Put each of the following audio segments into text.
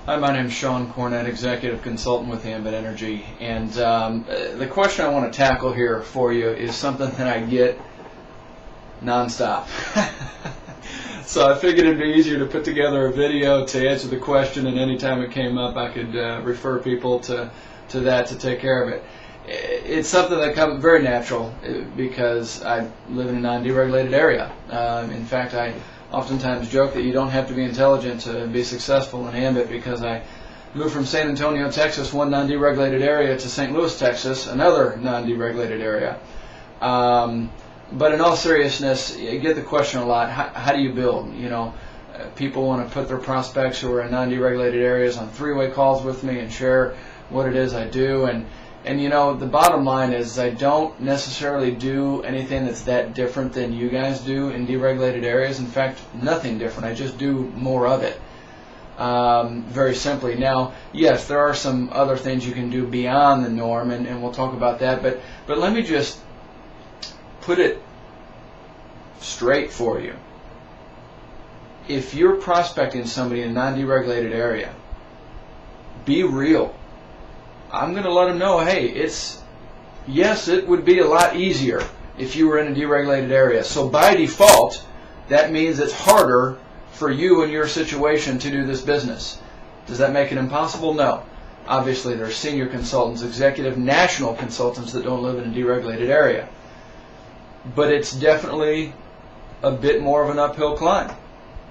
Hi, my name is Sean Cornett, Executive Consultant with Ambit Energy, and the question I want to tackle here for you is something that I get nonstop. So I figured it'd be easier to put together a video to answer the question, and anytime it came up I could refer people to that to take care of it. It's something that comes very natural because I live in a non-deregulated area. In fact, I oftentimes joke that you don't have to be intelligent to be successful in Ambit, because I moved from San Antonio, Texas, one non-deregulated area, to St. Louis, Texas, another non-deregulated area. But in all seriousness, you get the question a lot, how do you build? You know, people want to put their prospects who are in non-deregulated areas on three-way calls with me and share what it is I do. And you know, the bottom line is I don't necessarily do anything that's that different than you guys do in deregulated areas. In fact, nothing different. I just do more of it, very simply. Now, yes, there are some other things you can do beyond the norm, and we'll talk about that. But let me just put it straight for you. If you're prospecting somebody in a non-deregulated area, be real. I'm going to let them know, hey, yes, it would be a lot easier if you were in a deregulated area. So by default, that means it's harder for you in your situation to do this business. Does that make it impossible? No. Obviously, there are senior consultants, executive national consultants that don't live in a deregulated area. But it's definitely a bit more of an uphill climb.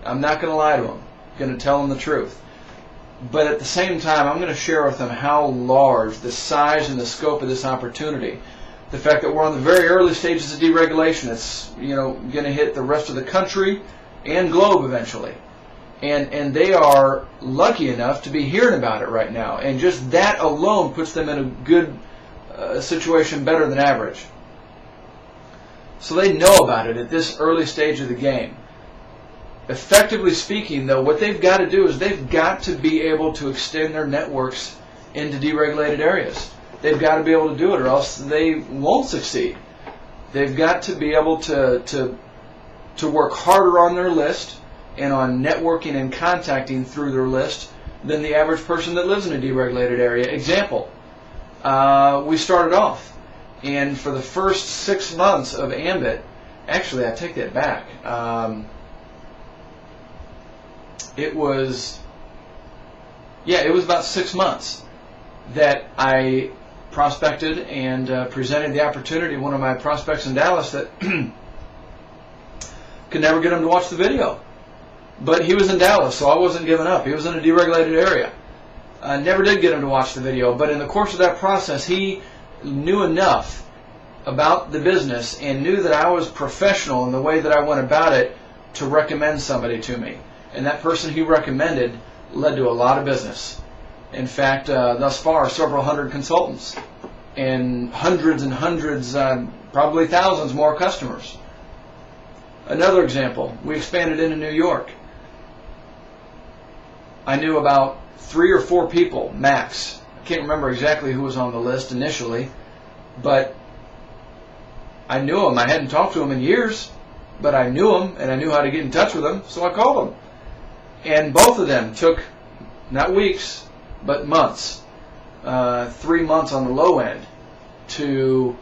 I'm not going to lie to them. I'm going to tell them the truth. But at the same time, I'm going to share with them how large the size and the scope of this opportunity. The fact that we're on the very early stages of deregulation. It's, you know, going to hit the rest of the country and globe eventually. And they are lucky enough to be hearing about it right now. And just that alone puts them in a good situation, better than average. So they know about it at this early stage of the game. Effectively speaking, though, what they've got to do is they've got to be able to extend their networks into deregulated areas. They've got to be able to do it, or else they won't succeed. They've got to be able to work harder on their list and on networking and contacting through their list than the average person that lives in a deregulated area. Example, we started off, and for the first 6 months of Ambit, actually I take that back, it was about 6 months that I prospected and presented the opportunity to one of my prospects in Dallas that could never get him to watch the video. But he was in Dallas, so I wasn't giving up. He was in a deregulated area. I never did get him to watch the video, but in the course of that process, he knew enough about the business and knew that I was professional in the way that I went about it to recommend somebody to me. And that person he recommended led to a lot of business. In fact, thus far, several hundred consultants and hundreds, probably thousands more customers. Another example, we expanded into New York. I knew about 3 or 4 people, max. I can't remember exactly who was on the list initially, but I knew them. I hadn't talked to them in years, but I knew them, and I knew how to get in touch with them, so I called them. And both of them took, not weeks, but months, 3 months on the low end, to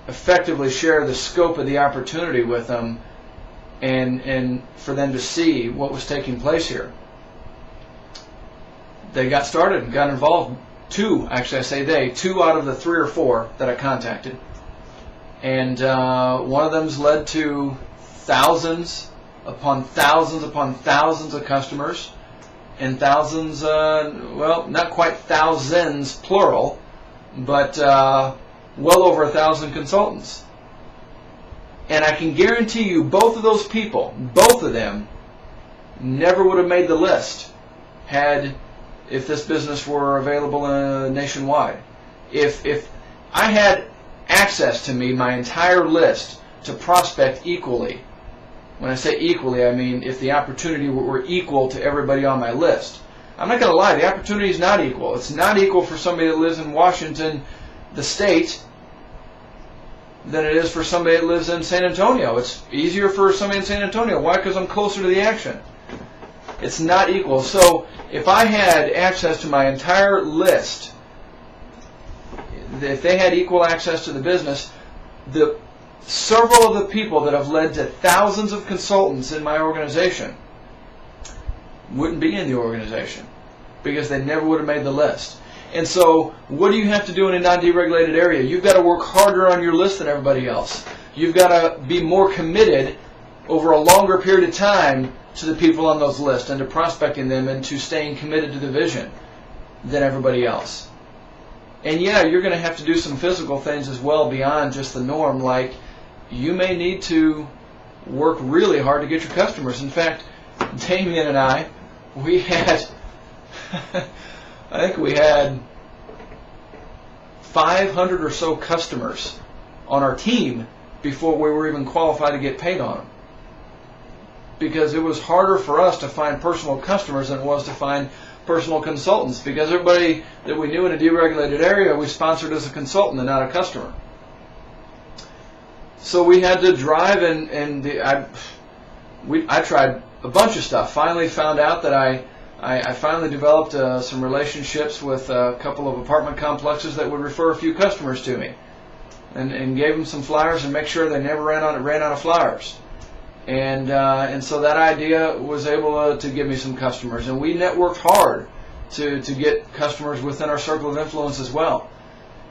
effectively share the scope of the opportunity with them and for them to see what was taking place here. They got started and got involved. 2 out of the 3 or 4 that I contacted. And one of them's led to thousands upon thousands of customers, and thousands, well, not quite thousands plural, but well over 1,000 consultants. And I can guarantee you both of those people, both of them, never would have made the list if this business were available nationwide. If I had access to my entire list to prospect equally. When I say equally, I mean if the opportunity were equal to everybody on my list. I'm not going to lie, the opportunity is not equal. It's not equal for somebody that lives in Washington, the state, than it is for somebody that lives in San Antonio. It's easier for somebody in San Antonio. Why? Because I'm closer to the action. It's not equal. So if I had access to my entire list, if they had equal access to the business, several of the people that have led to thousands of consultants in my organization wouldn't be in the organization because they never would have made the list. And so what do you have to do in a non-deregulated area? You've got to work harder on your list than everybody else. You've got to be more committed over a longer period of time to the people on those lists and to prospecting them and to staying committed to the vision than everybody else. And yeah, you're going to have to do some physical things as well beyond just the norm, like you may need to work really hard to get your customers. In fact, Damien and I, we had, I think we had 500 or so customers on our team before we were even qualified to get paid on them. Because it was harder for us to find personal customers than it was to find personal consultants, because everybody that we knew in a deregulated area we sponsored as a consultant and not a customer. So we had to drive, and I tried a bunch of stuff. Finally found out that I finally developed some relationships with a couple of apartment complexes that would refer a few customers to me, and gave them some flyers and make sure they never ran out of flyers. And so that idea was able to give me some customers, and we networked hard to get customers within our circle of influence as well.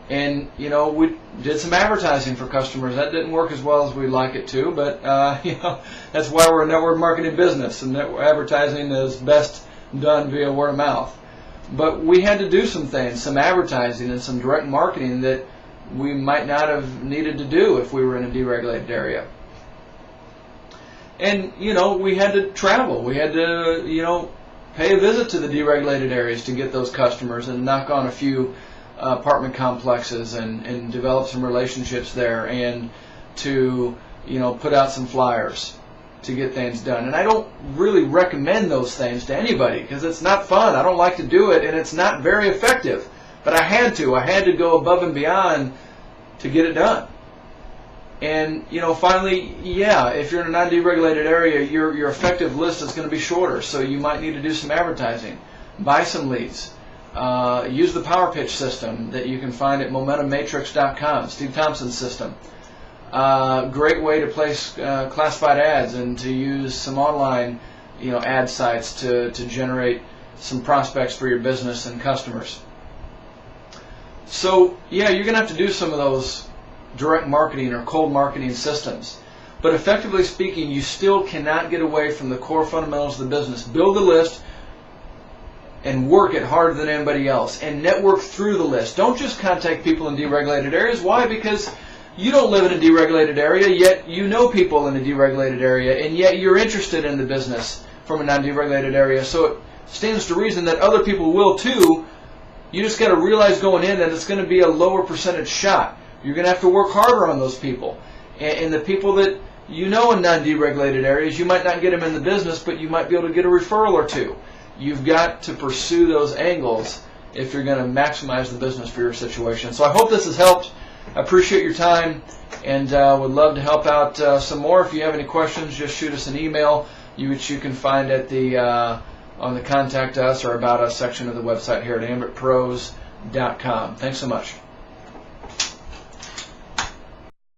And we did some advertising for customers. That didn't work as well as we'd like it to, but that's why we're a network marketing business, and advertising is best done via word of mouth. But we had to do some things, some advertising and some direct marketing that we might not have needed to do if we were in a deregulated area. And, we had to travel. We had to, pay a visit to the deregulated areas to get those customers and knock on a few apartment complexes and develop some relationships there, and to, put out some flyers to get things done. And I don't really recommend those things to anybody because it's not fun. I don't like to do it, and it's not very effective. But I had to go above and beyond to get it done. And finally, if you're in a non-deregulated area, your effective list is going to be shorter. So you might need to do some advertising, buy some leads, use the Power Pitch system that you can find at MomentumMatrix.com, Steve Thompson's system. Great way to place classified ads and to use some online, ad sites to generate some prospects for your business and customers. So you're going to have to do some of those direct marketing or cold marketing systems. But effectively speaking, you still cannot get away from the core fundamentals of the business. Build the list and work it harder than anybody else, and network through the list. Don't just contact people in deregulated areas. Why? Because you don't live in a deregulated area, yet you know people in a deregulated area, and yet you're interested in the business from a non-deregulated area. So it stands to reason that other people will too. You just got to realize going in that it's going to be a lower percentage shot. You're going to have to work harder on those people. And the people that in non-deregulated areas, you might not get them in the business, but you might be able to get a referral or two. You've got to pursue those angles if you're going to maximize the business for your situation. So I hope this has helped. I appreciate your time, and would love to help out some more. If you have any questions, just shoot us an email, which you can find at on the Contact Us or About Us section of the website here at ambitpros.com. Thanks so much.